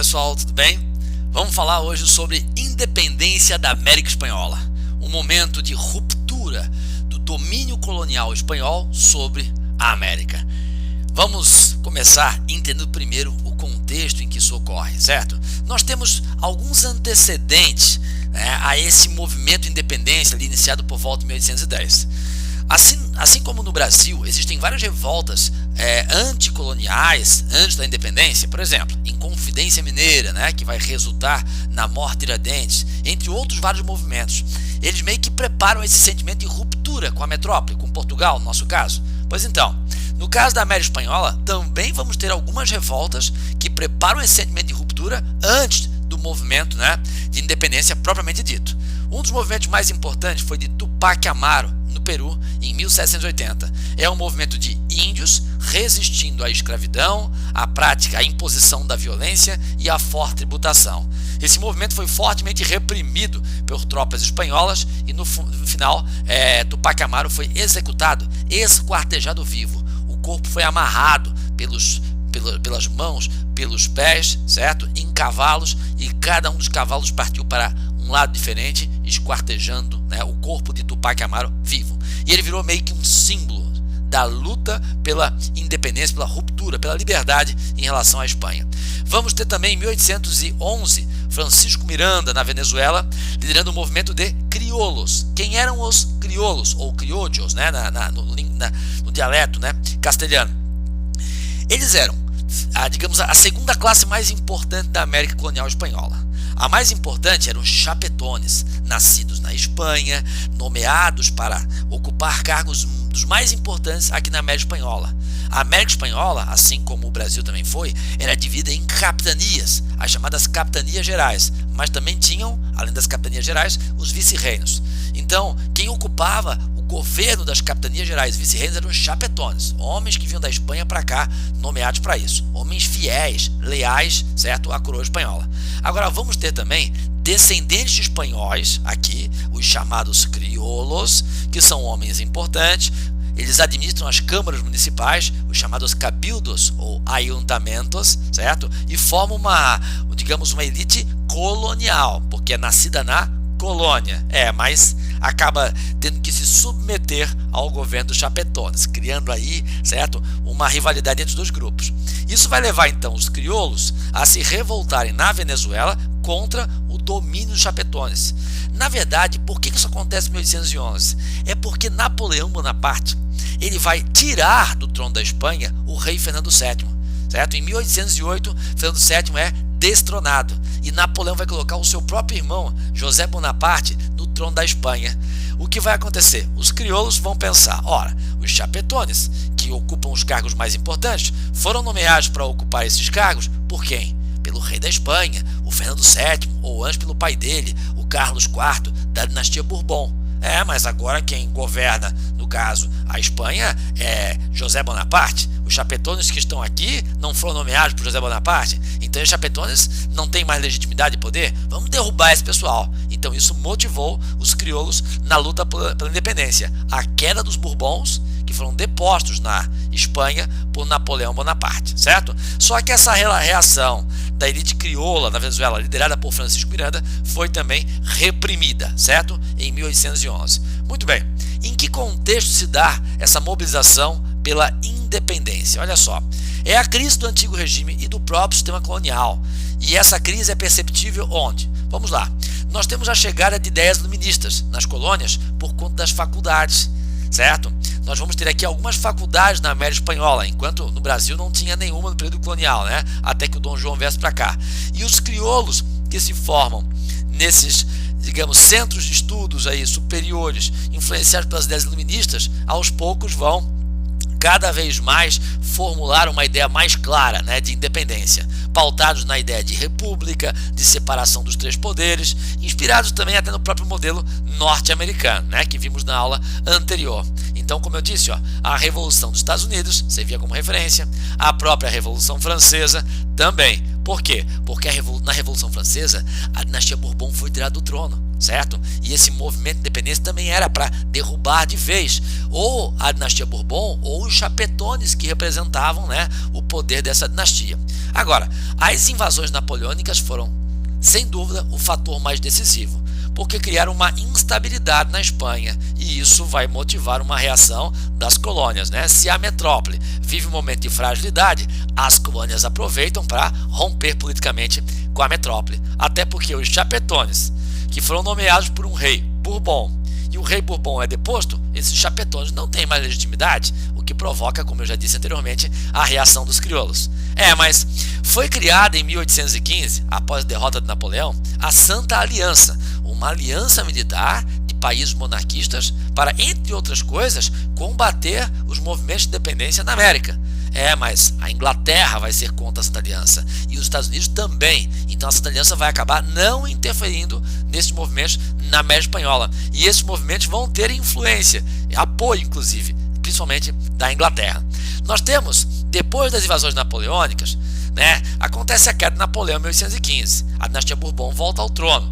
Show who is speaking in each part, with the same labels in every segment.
Speaker 1: pessoal, tudo bem? Vamos falar hoje sobre independência da América Espanhola, um momento de ruptura do domínio colonial espanhol sobre a América. Vamos começar entendendo primeiro o contexto em que isso ocorre, certo? Nós temos alguns antecedentes, a esse movimento de independência ali, iniciado por volta de 1810. Assim como no Brasil, existem várias revoltas anticoloniais antes da independência, por exemplo, Inconfidência Mineira, que vai resultar na morte de Tiradentes, entre outros vários movimentos. Eles meio que preparam esse sentimento de ruptura com a metrópole, com Portugal, no nosso caso. Pois então, no caso da América Espanhola, também vamos ter algumas revoltas que preparam esse sentimento de ruptura antes do movimento de independência propriamente dito. Um dos movimentos mais importantes foi de Tupac Amaru, no Peru, em 1780. É um movimento de índios resistindo à escravidão, à prática, à imposição da violência e à forte tributação. Esse movimento foi fortemente reprimido por tropas espanholas e no final Tupac Amaru foi executado, esquartejado vivo. O corpo foi amarrado pelas mãos, pelos pés, certo? Em cavalos, e cada um dos cavalos partiu para um lado diferente, esquartejando o corpo de Tupac Amaru vivo. E ele virou meio que um símbolo da luta pela independência, pela ruptura, pela liberdade em relação à Espanha. Vamos ter também em 1811 Francisco Miranda, na Venezuela, liderando o movimento de crioulos. Quem eram os crioulos, ou criollos, no dialeto castelhano? Eles eram, digamos, a segunda classe mais importante da América colonial espanhola. A mais importante eram os chapetones, nascidos na Espanha, nomeados para ocupar cargos dos mais importantes aqui na América Espanhola. A América Espanhola, assim como o Brasil também foi, era dividida em capitanias, as chamadas capitanias gerais, mas também tinham, além das capitanias gerais, os vice-reinos. Então, quem ocupava o governo das capitanias gerais e vice-reinos eram os chapetones, homens que vinham da Espanha para cá, nomeados para isso, homens fiéis, leais, certo, à coroa espanhola. Agora vamos ter também descendentes de espanhóis aqui, os chamados crioulos, que são homens importantes. Eles administram as câmaras municipais, os chamados cabildos ou ayuntamentos, certo? E formam uma elite colonial, porque é nascida na colônia, mas acaba tendo que se submeter ao governo dos chapetones, criando aí, certo, uma rivalidade entre os dois grupos. Isso vai levar então os crioulos a se revoltarem na Venezuela contra o domínio dos chapetones. Na verdade, por que isso acontece em 1811? É porque Napoleão Bonaparte ele vai tirar do trono da Espanha o rei Fernando VII, certo? Em 1808, Fernando VII é destronado e Napoleão vai colocar o seu próprio irmão, José Bonaparte, no trono da Espanha. O que vai acontecer? Os crioulos vão pensar, ora, os chapetones, que ocupam os cargos mais importantes, foram nomeados para ocupar esses cargos por quem? Pelo rei da Espanha, o Fernando VII, ou antes pelo pai dele, o Carlos IV, da dinastia Bourbon. Mas agora quem governa, no caso, a Espanha é José Bonaparte. Os chapetones que estão aqui não foram nomeados por José Bonaparte, então os chapetones não têm mais legitimidade e poder. Vamos derrubar esse pessoal. Então isso motivou os crioulos na luta pela independência. A queda dos Bourbons, que foram depostos na Espanha por Napoleão Bonaparte, certo? Só que essa reação da elite crioula na Venezuela, liderada por Francisco Miranda, foi também reprimida, certo? Em 1811. Muito bem, em que contexto se dá essa mobilização pela independência? Olha só, é a crise do antigo regime e do próprio sistema colonial. E essa crise é perceptível onde? Vamos lá, nós temos a chegada de ideias iluministas nas colônias por conta das faculdades, certo? Nós vamos ter aqui algumas faculdades na América Espanhola, enquanto no Brasil não tinha nenhuma no período colonial, até que o Dom João viesse para cá. E os crioulos que se formam nesses, digamos, centros de estudos aí superiores, influenciados pelas ideias iluministas, aos poucos vão cada vez mais formular uma ideia mais clara de independência, pautados na ideia de república, de separação dos três poderes, inspirados também até no próprio modelo norte-americano, que vimos na aula anterior. Então, como eu disse, a Revolução dos Estados Unidos servia como referência, a própria Revolução Francesa também, Por quê? Porque na Revolução Francesa a dinastia Bourbon foi tirada do trono, certo? E esse movimento de independência também era para derrubar de vez ou a dinastia Bourbon ou os chapetones que representavam, né, o poder dessa dinastia. Agora, as invasões napoleônicas foram, sem dúvida, o fator mais decisivo, porque criaram uma instabilidade na Espanha e isso vai motivar uma reação das colônias, né? Se a metrópole vive um momento de fragilidade, as colônias aproveitam para romper politicamente com a metrópole, até porque os chapetones, que foram nomeados por um rei Bourbon, e o rei Bourbon é deposto, esses chapetones não têm mais legitimidade, o que provoca, como eu já disse anteriormente, a reação dos crioulos. Mas foi criada em 1815, após a derrota de Napoleão, a Santa Aliança, uma aliança militar de países monarquistas para, entre outras coisas, combater os movimentos de independência na América. Mas a Inglaterra vai ser contra essa aliança e os Estados Unidos também. Então essa aliança vai acabar não interferindo nesses movimentos na América Espanhola. E esses movimentos vão ter influência, apoio inclusive, principalmente da Inglaterra. Nós temos, depois das invasões napoleônicas, acontece a queda de Napoleão em 1815. A dinastia Bourbon volta ao trono.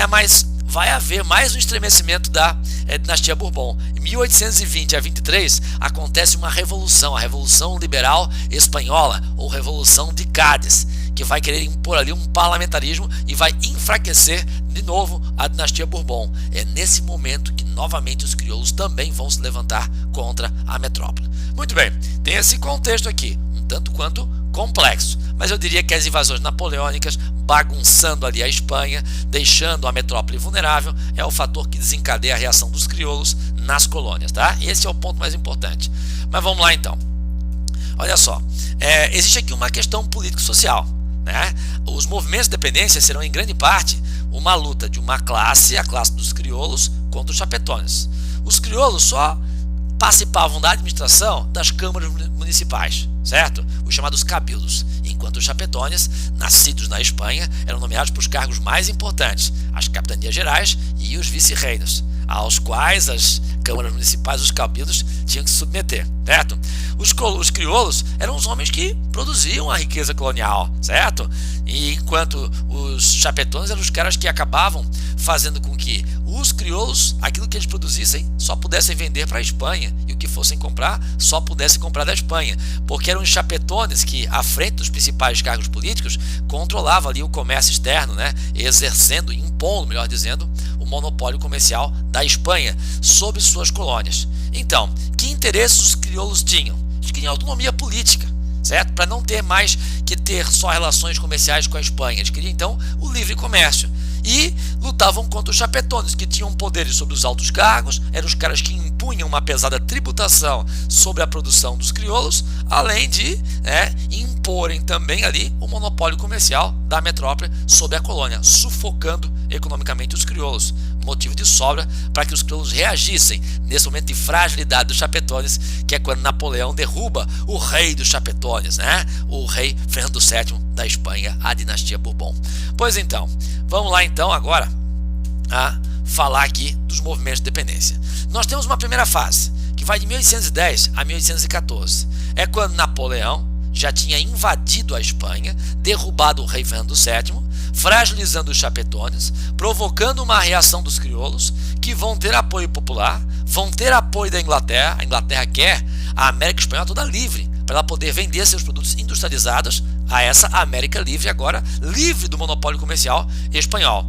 Speaker 1: Mas vai haver mais um estremecimento da dinastia Bourbon. Em 1820 a 23 acontece uma revolução, a Revolução Liberal Espanhola, ou Revolução de Cádiz, que vai querer impor ali um parlamentarismo e vai enfraquecer de novo a dinastia Bourbon. É nesse momento que novamente os crioulos também vão se levantar contra a metrópole. Muito bem, tem esse contexto aqui, um tanto quanto complexo, mas eu diria que as invasões napoleônicas, bagunçando ali a Espanha, deixando a metrópole vulnerável, é o fator que desencadeia a reação dos crioulos nas colônias, tá? Esse é o ponto mais importante. Mas vamos lá então. Olha só, existe aqui uma questão político-social, né? Os movimentos de independência serão em grande parte uma luta de uma classe, a classe dos crioulos, contra os chapetones. Os crioulos só participavam da administração das câmaras municipais, certo? Os chamados cabildos, enquanto os chapetones, nascidos na Espanha, eram nomeados para os cargos mais importantes, as capitanias gerais e os vice-reinos, aos quais as câmaras municipais, os cabildos, tinham que se submeter, certo? Os crioulos eram os homens que produziam a riqueza colonial, certo? E enquanto os chapetones eram os caras que acabavam fazendo com que os crioulos, aquilo que eles produzissem, só pudessem vender para a Espanha, e o que fossem comprar, só pudessem comprar da Espanha, porque eram os chapetones que, à frente dos principais cargos políticos, controlavam ali o comércio externo, né? Exercendo, impondo, melhor dizendo, o monopólio comercial da Espanha sobre suas colônias. Então, que interesses os crioulos tinham? Eles queriam autonomia política, certo? Para não ter mais que ter só relações comerciais com a Espanha. Eles queriam então o livre comércio. E lutavam contra os chapetones, que tinham poderes sobre os altos cargos, eram os caras que impunham uma pesada tributação sobre a produção dos crioulos, além de imporem também ali o monopólio comercial da metrópole sobre a colônia, sufocando economicamente os crioulos, motivo de sobra para que os crioulos reagissem nesse momento de fragilidade dos chapetones, que é quando Napoleão derruba o rei dos chapetones, o rei Fernando VII da Espanha, a dinastia Bourbon. Pois então, vamos lá então agora a falar aqui dos movimentos de independência. Nós temos uma primeira fase, que vai de 1810 a 1814. É quando Napoleão já tinha invadido a Espanha, derrubado o rei Fernando VII, fragilizando os chapetones, provocando uma reação dos crioulos, que vão ter apoio popular, vão ter apoio da Inglaterra. A Inglaterra quer a América Espanhola toda livre, para ela poder vender seus produtos industrializados a essa América livre, agora livre do monopólio comercial espanhol.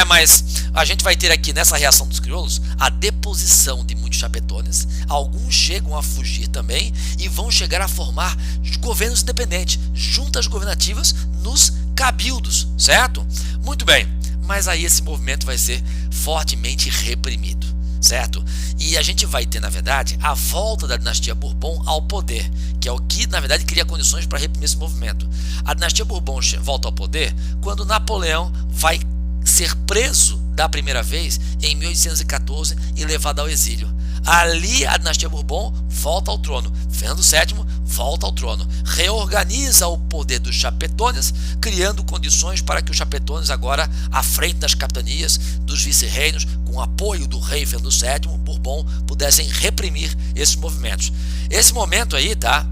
Speaker 1: Mas a gente vai ter aqui nessa reação dos crioulos a deposição de muitos chapetones, alguns chegam a fugir também e vão chegar a formar governos independentes, juntas governativas nos cabildos, certo? Muito bem, mas aí esse movimento vai ser fortemente reprimido, certo? E a gente vai ter, na verdade, a volta da dinastia Bourbon ao poder, que é o que, na verdade, cria condições para reprimir esse movimento. A dinastia Bourbon volta ao poder quando Napoleão vai ser preso da primeira vez em 1814 e levado ao exílio. Ali a dinastia Bourbon volta ao trono, Fernando VII volta ao trono, reorganiza o poder dos chapetones, criando condições para que os chapetones agora, à frente das capitanias, dos vice-reinos, com apoio do rei Fernando VII, Bourbon, pudessem reprimir esses movimentos. Esse momento aí, tá,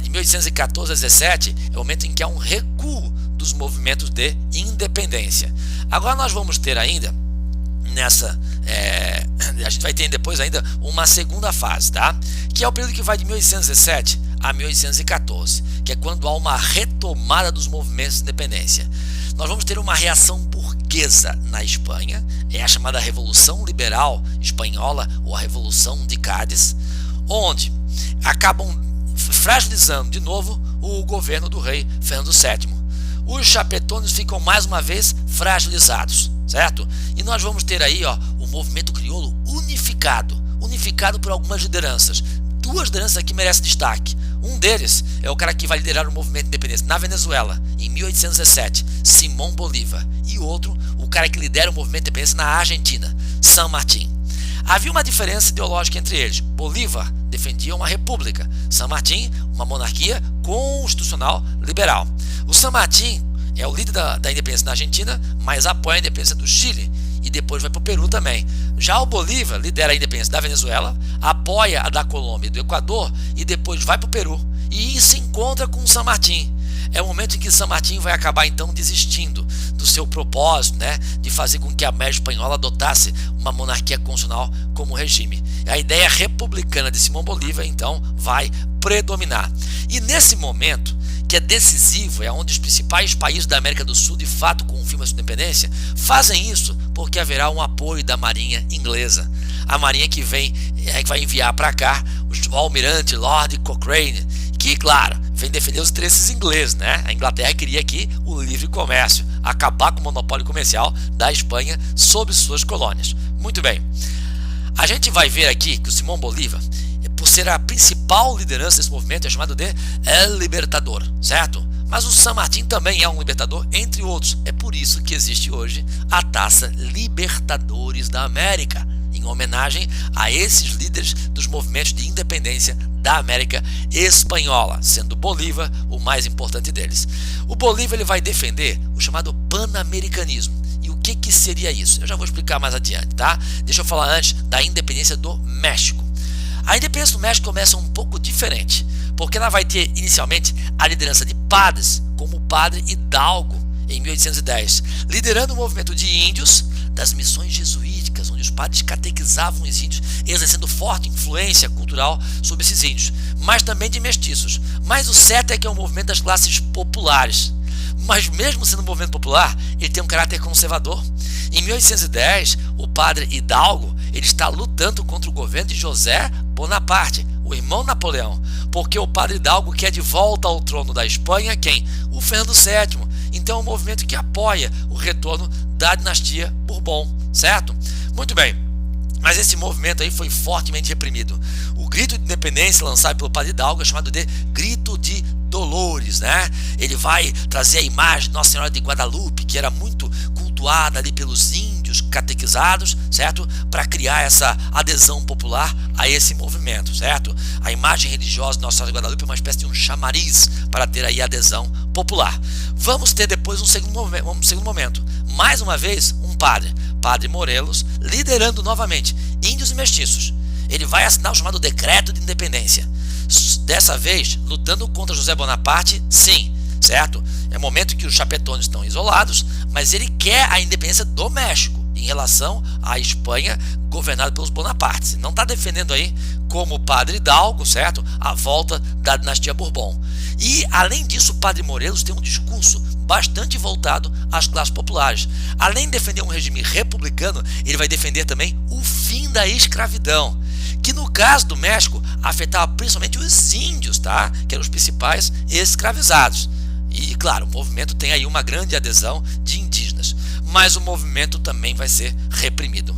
Speaker 1: de 1814 a 17, é o momento em que há um recuo dos movimentos de independência. Agora nós vamos ter ainda a gente vai ter depois ainda uma segunda fase, tá? Que é o período que vai de 1817 a 1814, que é quando há uma retomada dos movimentos de independência. Nós vamos ter uma reação burguesa na Espanha, é a chamada Revolução Liberal Espanhola ou a Revolução de Cádiz, onde acabam fragilizando de novo o governo do rei Fernando VII. Os chapetones ficam mais uma vez fragilizados, certo? E nós vamos ter aí o movimento crioulo unificado por algumas lideranças. Duas lideranças aqui merecem destaque. Um deles é o cara que vai liderar o movimento de independência na Venezuela, em 1817, Simón Bolívar. E outro, o cara que lidera o movimento de independência na Argentina, San Martín. Havia uma diferença ideológica entre eles. Bolívar defendia uma república, San Martín uma monarquia constitucional liberal. O San Martín é o líder da independência na Argentina, mas apoia a independência do Chile e depois vai para o Peru também. Já o Bolívar lidera a independência da Venezuela, apoia a da Colômbia e do Equador e depois vai para o Peru e se encontra com o San Martín. É o momento em que San Martín vai acabar então desistindo do seu propósito, de fazer com que a América Espanhola adotasse uma monarquia constitucional como regime. A ideia republicana de Simón Bolívar então vai predominar. E nesse momento, que é decisivo, é onde os principais países da América do Sul de fato confirmam a sua independência, fazem isso porque haverá um apoio da Marinha inglesa. A Marinha que vai enviar para cá o almirante Lord Cochrane, que, claro, vem defender os interesses ingleses, A Inglaterra queria aqui o livre comércio, acabar com o monopólio comercial da Espanha sobre suas colônias. Muito bem. A gente vai ver aqui que o Simón Bolívar, por ser a principal liderança desse movimento, é chamado de El Libertador, certo? Mas o San Martín também é um libertador, entre outros. É por isso que existe hoje a Taça Libertadores da América, em homenagem a esses líderes dos movimentos de independência da América Espanhola, sendo Bolívar o mais importante deles. O Bolívar ele vai defender o chamado panamericanismo. E o que seria isso? Eu já vou explicar mais adiante, tá? Deixa eu falar antes da independência do México. A independência do México começa um pouco diferente, porque ela vai ter inicialmente a liderança de padres, como o padre Hidalgo, em 1810, liderando o movimento de índios das missões jesuíticas, onde os padres catequizavam os índios, exercendo forte influência cultural sobre esses índios, mas também de mestiços. Mas o certo é que é um movimento das classes populares. Mas mesmo sendo um movimento popular, ele tem um caráter conservador. Em 1810, o padre Hidalgo ele está lutando contra o governo de José Bonaparte, o irmão Napoleão, porque o padre Hidalgo quer de volta ao trono da Espanha quem? O Fernando VII. Então é um movimento que apoia o retorno da dinastia Bourbon, certo? Muito bem. Mas esse movimento aí foi fortemente reprimido. O grito de independência lançado pelo padre Hidalgo é chamado de Grito de Dolores, Ele vai trazer a imagem de Nossa Senhora de Guadalupe, que era muito cultuada ali pelos índios catequizados, certo? Para criar essa adesão popular a esse movimento, certo? A imagem religiosa de Nossa Senhora de Guadalupe é uma espécie de um chamariz para ter aí adesão popular. Vamos ter depois um segundo momento. Mais uma vez, um Padre Morelos, liderando novamente índios e mestiços. Ele vai assinar o chamado Decreto de Independência. Dessa vez, lutando contra José Bonaparte, sim, certo? É o momento que os chapetones estão isolados, mas ele quer a independência do México em relação à Espanha governada pelos Bonapartes. Não está defendendo aí, como o padre Hidalgo, certo? A volta da dinastia Bourbon. E, além disso, o padre Morelos tem um discurso bastante voltado às classes populares. Além de defender um regime republicano, ele vai defender também o fim da escravidão, que no caso do México afetava principalmente os índios, tá? Que eram os principais escravizados. E claro, o movimento tem aí uma grande adesão de indígenas, mas o movimento também vai ser reprimido.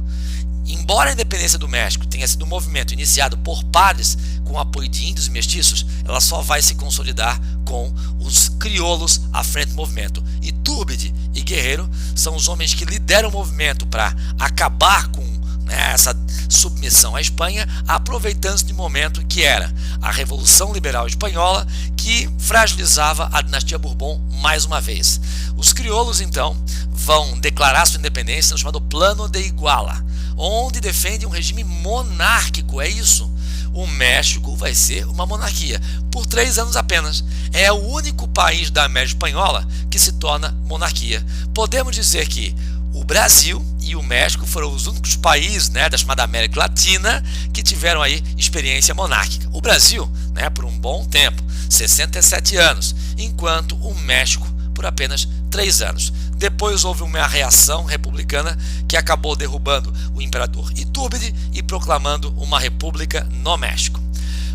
Speaker 1: Embora a independência do México tenha sido um movimento iniciado por padres com apoio de índios e mestiços, ela só vai se consolidar com os crioulos à frente do movimento. Itúrbide e Guerreiro são os homens que lideram o movimento para acabar com essa submissão à Espanha, aproveitando-se de um momento que era a Revolução Liberal Espanhola, que fragilizava a dinastia Bourbon mais uma vez. Os crioulos, então, vão declarar sua independência no chamado Plano de Iguala, onde defendem um regime monárquico, é isso. o México vai ser uma monarquia por 3 anos apenas. É o único país da América Espanhola que se torna monarquia. Podemos dizer que o Brasil e o México foram os únicos países, da chamada América Latina, que tiveram aí experiência monárquica. O Brasil, por um bom tempo, 67 anos, enquanto o México por apenas 3 anos. Depois houve uma reação republicana que acabou derrubando o imperador Itúrbide e proclamando uma república no México.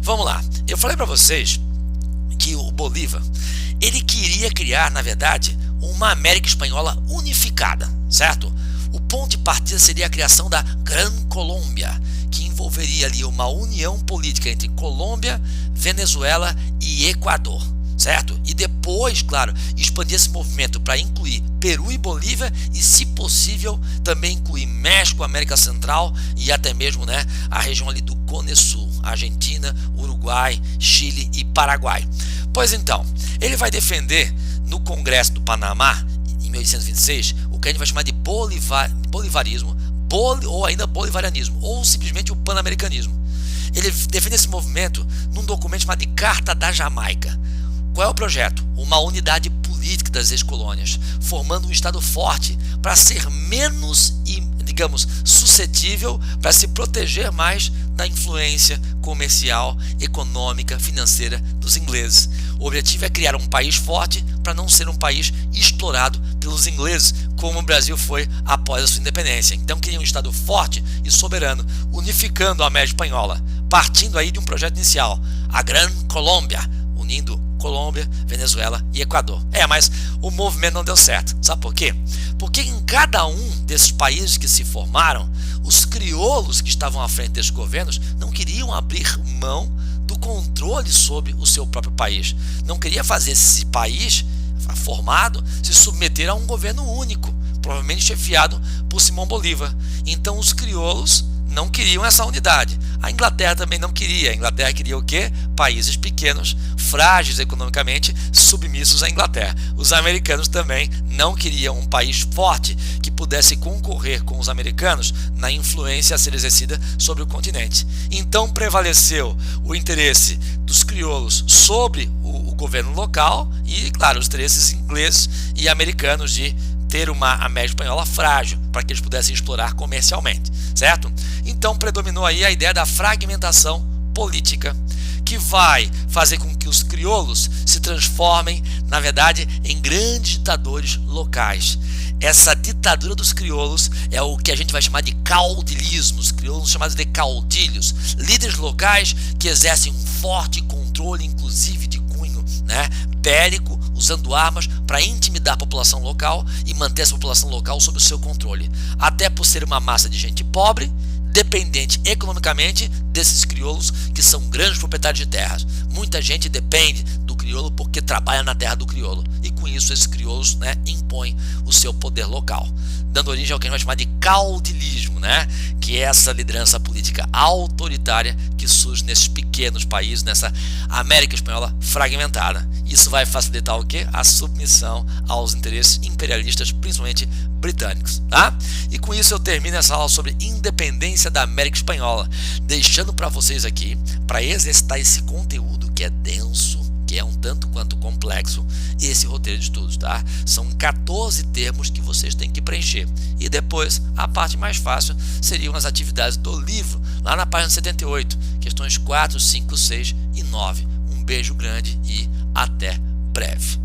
Speaker 1: Vamos lá, eu falei para vocês que o Bolívar, ele queria criar, na verdade, uma América Espanhola unificada, certo? O ponto de partida seria a criação da Gran Colômbia, que envolveria ali uma união política entre Colômbia, Venezuela e Equador, certo? E depois, claro, expandir esse movimento para incluir Peru e Bolívia e, se possível, também incluir México, América Central e até mesmo a região ali do Cone Sul, Argentina, Uruguai, Chile e Paraguai. Pois então, ele vai defender no Congresso do Panamá, em 1826, o que a gente vai chamar de bolivarismo, ou ainda bolivarianismo, ou simplesmente o pan-americanismo. Ele defende esse movimento num documento chamado de Carta da Jamaica. Qual é o projeto? Uma unidade política das ex-colônias, formando um Estado forte para ser menos, digamos, suscetível, para se proteger mais da influência comercial, econômica, financeira dos ingleses. O objetivo é criar um país forte para não ser um país explorado pelos ingleses, como o Brasil foi após a sua independência. Então queria um Estado forte e soberano, unificando a América Espanhola, partindo aí de um projeto inicial, a Gran Colômbia, unindo Colômbia, Venezuela e Equador. Mas o movimento não deu certo. Sabe por quê? Porque em cada um desses países que se formaram, os crioulos que estavam à frente desses governos não queriam abrir mão do controle sobre o seu próprio país. Não queria fazer esse país formado se submeter a um governo único, provavelmente chefiado por Simão Bolívar. Então os crioulos não queriam essa unidade. A Inglaterra também não queria. A Inglaterra queria o quê? Países pequenos, frágeis economicamente, submissos à Inglaterra. Os americanos também não queriam um país forte que pudesse concorrer com os americanos na influência a ser exercida sobre o continente. Então prevaleceu o interesse dos crioulos sobre o governo local e, claro, os interesses ingleses e americanos de ter uma América Espanhola frágil para que eles pudessem explorar comercialmente, certo? Então predominou aí a ideia da fragmentação política, que vai fazer com que os crioulos se transformem, na verdade, em grandes ditadores locais. Essa ditadura dos crioulos é o que a gente vai chamar de caudilismo, os crioulos chamados de caudilhos, líderes locais que exercem um forte controle, inclusive de cunho bélico, usando armas para intimidar a população local e manter essa população local sob o seu controle, até por ser uma massa de gente pobre, dependente economicamente desses crioulos que são grandes proprietários de terras. Muita gente depende do crioulo porque trabalha na terra do crioulo, e com isso esses crioulos impõem o seu poder local, dando origem ao que a gente vai chamar de caudilismo, que é essa liderança política autoritária que surge nesses pequenos países, nessa América Espanhola fragmentada. Isso vai facilitar o quê? A submissão aos interesses imperialistas, principalmente britânicos, tá? E com isso eu termino essa aula sobre independência da América Espanhola, deixando para vocês aqui, para exercitar esse conteúdo que é denso, que é um tanto quanto complexo, esse roteiro de estudos, tá? São 14 termos que vocês têm que preencher. E depois, a parte mais fácil seriam as atividades do livro, lá na página 78, questões 4, 5, 6 e 9. Um beijo grande e até breve.